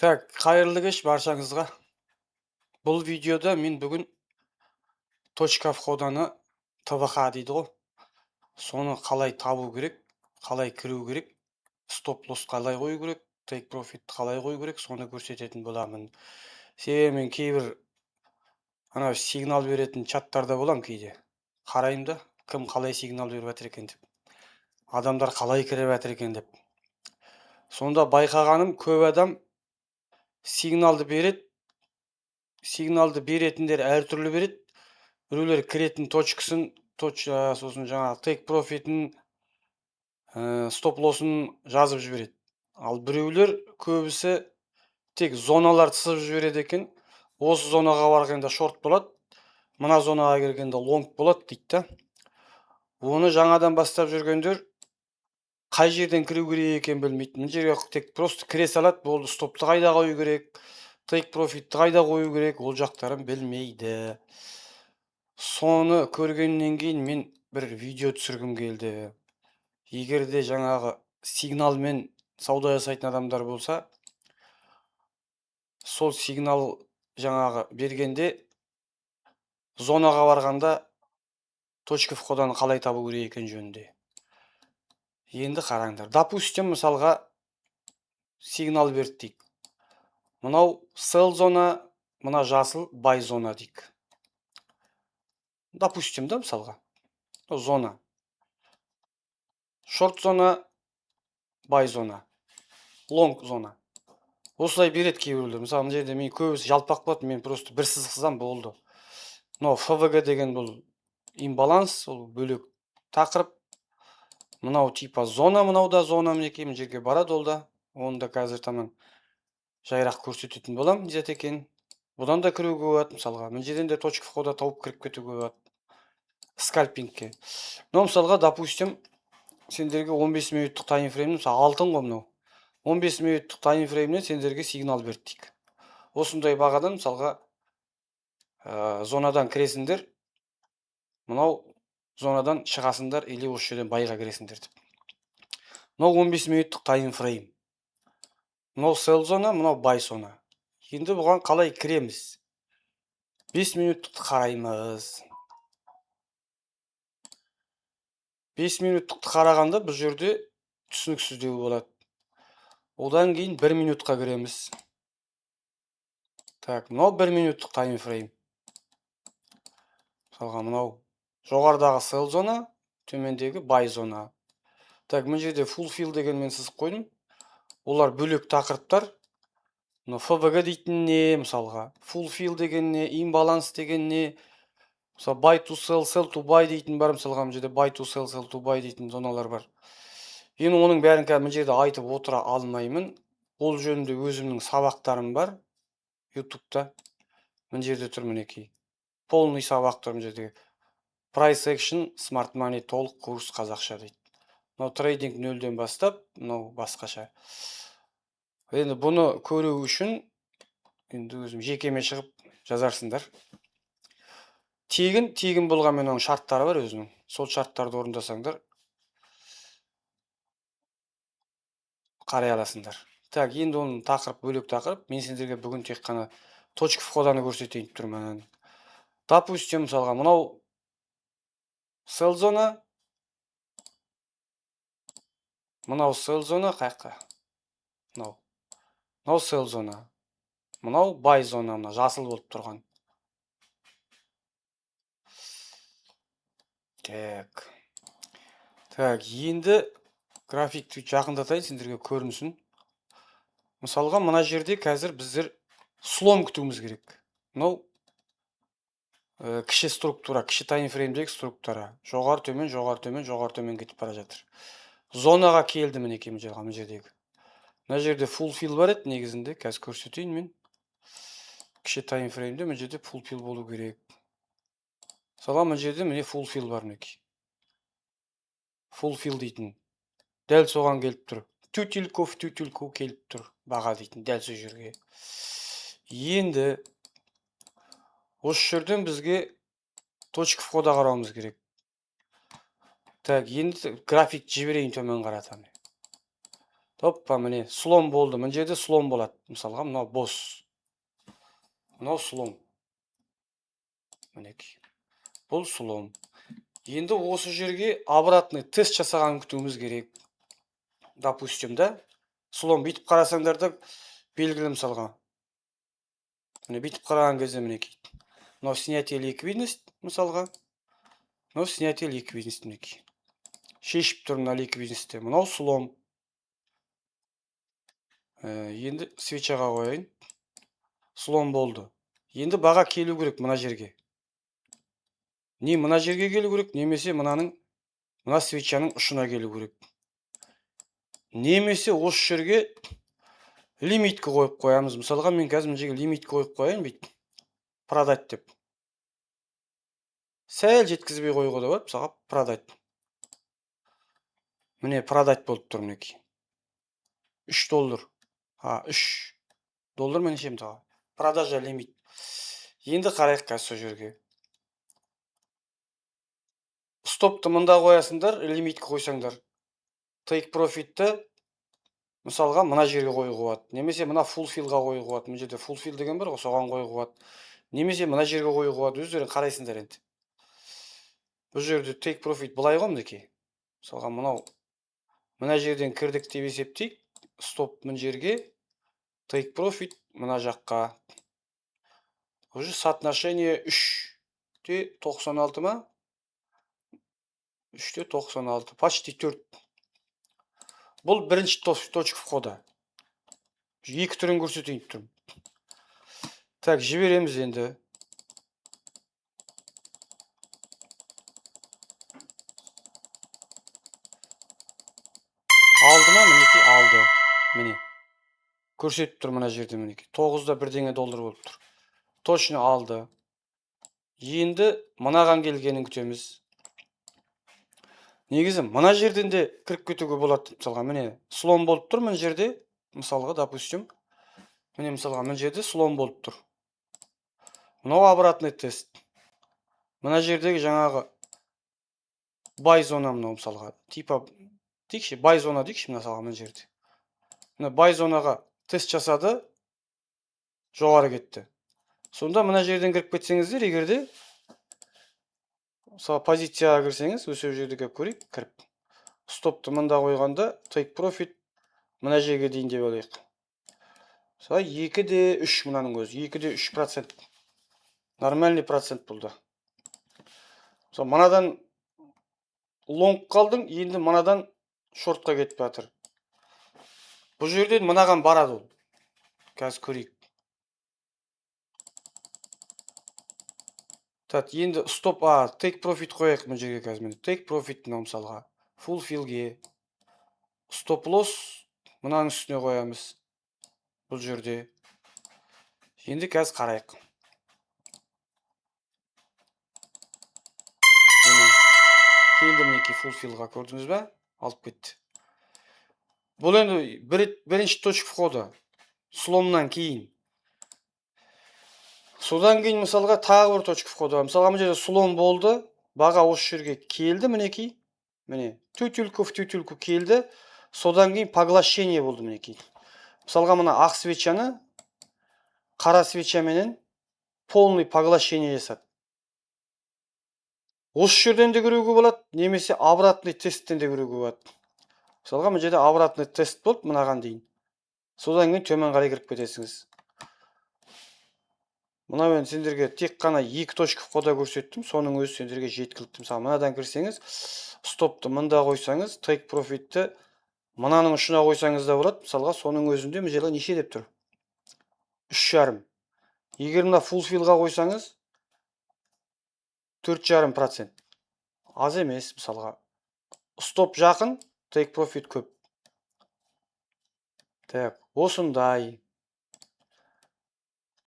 Так, қайырлы кеш баршаңызға. Бұл видеода мен бүгін точка входаны ТВХ дейді ғой. Соны қалай табу керек, қалай кіру керек, стоп лосс қалай қою керек, take profit қалай қою керек, соны көрсететін боламын. Себебі мен кейбір сигнал беретін чаттарда болам кейде. Қараймын да, кім қалай сигнал беріп жатыр екен деп. Адамдар қалай кіріп жатыр екен деп. Сонда байқағаным, көп адам сигналды беретіндер әртүрлі береді. Біреулер кіретін точкасын, сосын жаңағы take profit'ін, стоп лоссын жазып жібереді. Ал біреулер көбісі тек зоналар тысып жібереді екен. Осы зонаға барғанда шорт болады, мына зонаға келгенде лонг болады дейді да. Оны жаңадан бастап жүргендер қай жерден кіру керек екен білмейді. Мына жерге тек просто кіре салады, болды, стопты қайда қою керек, take profit'ті қайда қою керек, ол жақтарын білмейді. Соны көргеннен кейін мен бір видео түсіргім келді. Егер де жаңағы сигналмен сауда жасайтын адамдар болса, сол сигнал жаңағы бергенде зонаға барғанда точка входаны қалай табу керек екен жөнінде. Енді қараңдар. Допустим, мысалға сигнал берді дейік. Мынау sell зона, мына жасыл buy зона дейік. Допустим, да, мысалға. Зона. Шорт зона, buy зона. Long зона. Осылай береді кейбіреулер. Мысалы, мына жерде мен көбісі жалпақ болады, мен просто бір сызық сызам, болды. Но ФВГ деген бұл имбаланс, ол бөлек тақырып. Мынау типа зона, мынау да зона, мінекей, мына жерге барады ол да. Оны да қазір таман жайрақ көрсететін болам, екен. Бұдан да кіруге болады, мысалға. Мына жерден де точка входа тауып кіріп кетуге болады. Скальпингке. Но мысалға, допустим, сендерге 15 минуттық таймфреймін, мысалы алтын ғой мынау. 15 минуттық таймфреймнен сендерге сигнал берді дейік. Осындай бағадан мысалға зонадан кіресіңдер, мынау зонадан шығасыңдар, или осы жерден байға кіресіңдер деп. Мынау 15 минуттық таймфрейм. Мынау sell зона, мынау buy зона. Енді бұған қалай кіреміз? 5 минуттықты қараймыз. 5 минуттықты қарағанда бұл жерде түсініксіздеу болады. Одан кейін 1 минутқа кіреміз. Так, мынау 1 минуттық таймфрейм. Мысалға, мынау жоғарыдағы sell зона, төмендегі buy зона. Так, мына жерде fulfill деген мен сызып қойдым. Олар бөлек тақырыптар. ФВГ дейтін не, мысалға, fulfill деген не, imbalance деген не, мысалы, buy to sell, sell to buy дейтін бар, мысалға, мына жерде buy to sell, sell to buy дейтін зоналар бар. Енді оның бәрін мына жерде айтып отыра алмаймын. Ол жөнінде өзімнің сабақтарым бар YouTube-та. Мына жерде тұр, мінекей. Полный сабақ тұр мына жерде. Price action, smart money толық курс қазақша дейді. Мынау трейдинг 0-ден бастап, мынау басқаша. Енді бұны көру үшін енді өзім жекеме шығып жазарсыңдар. Тегін болғанмен оның шарттары бар өзінің. Сол шарттарды орындасаңдар қарай аласыңдар. Так, енді оның тақырып бөлек тақырып. Мен сендерге бүгін тек қана точка входаны көрсетейін тұрмын. Допустим, мысалға, мынау sell зона, мынау sell зона, қайыққа? Мынау sell зона. Мынау buy зона, мына жасыл болып тұрған. Так, енді графикті жақындатайын сендерге көрінсін. Мысалға, мына жерде қазір біздер слом күтуіміз керек. Мынау кіші структура, кіші таймфреймдегі структура. Жоғары төмен, жоғары төмен, жоғары төмен кетіп бара жатыр. Зонаға келді мінекей мына жердегі. Мына жерде fulfill бар еді негізінде, қазір көрсетейін мен. Кіші таймфреймде мына жерде fulfill болу керек. Мысалы, мына жерде міне fulfill бар мінекей. Fulfill дейтін. Дәл соған келіп тұр. Тютилков келіп тұр. Баға дейтін, дәл сол жерге. Енді осы жерден бізге точка входа қарауымыз керек. Так, енді график жіберейін төмен қаратам. Hoppa, міне слом болды. Мына жерде слом болады. Мысалға, мынау бос. Мынау слом. Мінекей. Бұл слом. Енді осы жерге обратный тест жасаған күтуіміз керек. Допустим, да? Слом бүйтіп қарасаңдар да белгілі мысалға. Міне бүйтіп қараған кезде мінекей. Мынау снятие ликвидность мысалға. Мынау снятие ликвидность мінекей. Шешіп тұр мына ликвидностьте. Мынау слом. Енді свечаға қояйын. Слом болды. Енді баға келу керек мына жерге. Не мына жерге келу керек, немесе мына свечаның ұшына келу керек. Немесе осы жерге лимитке қойып қоямыз. Мысалға мен қазір мына жерге лимитке қойып қояйын бейт. Продать деп. Сәл жеткізбей қоюға да болады. Мысалға продать. Міне продать болып тұр мінекей. $3. $3 мен шем таға. Продажа лимит. Енді қарайық қазір сол жерге. Стопты мында қоясыңдар, лимитке қойсаңдар. Take profit'ті мысалға мына жерге қоюға болады. Немесе мына full fill-ға қоюға болады. Мына жерде full fill деген бар ғой, соған қоюға болады. Немесе мына жерге қоюға болады. Өздерің қарайсыңдар енді. Бұл жерде take profit былай ғой мінекей. Мысалға мына жерден кірдік деп есептейік. Стоп мына жерге, take profit мына жаққа. Уже соотношение 3:96 ма? 3:96. Почти 4. Бұл бірінші точка входа. Екі түрін көрсетейін тұрмын. Так, жібереміз енді. Алды ма? Мінекей алды. Міне. Көрсетіп тұр мына жерде мінекей. $9 болып тұр. Точно алды. Енді мынаған келгенін күтеміз. Негізі мына жерден де кіріп кетуге болады. Мысалға міне слом болып тұр мына жерде. Мысалға, допустим. Міне мысалға мына жерде слом болып тұр. Мынау обратный тест. Мына жердегі жаңағы buy зона мынау мысалға. Типа дейікші, buy зона дейікші мысалға мына жерде. Мына buy зонаға тест жасады, жоғары кетті. Сонда мына жерден кіріп кетсеңіздер, егерде позицияға кірсеңіз, өсе жерде көрейік, кіріп. Стопты мында қойғанда take profit мына жерге дейін деп алайық. 2:3 мынаның өзі, 2:3%. Нормальный процент болды. Мынадан лонг қалдың, енді мынадан шортқа кетіп жатыр. Бұл жерден мынаған барады ол. Қазір көрейік. Енді стоп, take profit қояйық мына жерге қазір. Take profit мынау мысалға. Full fill-ге. Stop loss мынаның үстіне қоямыз. Бұл жерде. Енді қазір қарайық. Келді мінекей full fill-ға, көрдіңіз бе? Алып кетті. Бұл енді бірінші точка входа. Сломнан кейін. Содан кейін мысалға тағы бір точка входа. Мысалға мына жерде слом болды. Баға осы жерге келді мінекей. Міне, тютюльку келді. Содан кейін поглощение болды мінекей. Мысалға мына ақ свечаны қара свечаменен полный поглощение жасады. Осы жерден де көруге болады, немесе обратный тесттен де көруге болады. Мысалға мына жерде обратный тест болды мынаған дейін. Содан кейін төмен қарай кіріп кетесіңіз. Мына мен сендерге тек қана екі точка входа көрсеттім, соның өзі сендерге жеткілікті. Мысалы мынадан кірсеңіз, стопты мында қойсаңыз, take profit'ті мынаның ұшына қойсаңыз да болады. Мысалға соның өзінде мына жерде неше деп тұр? 3,5. Егер мына full fill-ға қойсаңыз 4,5%. Аз емес, мысалға. Стоп жақын, take profit көп. Так, осындай.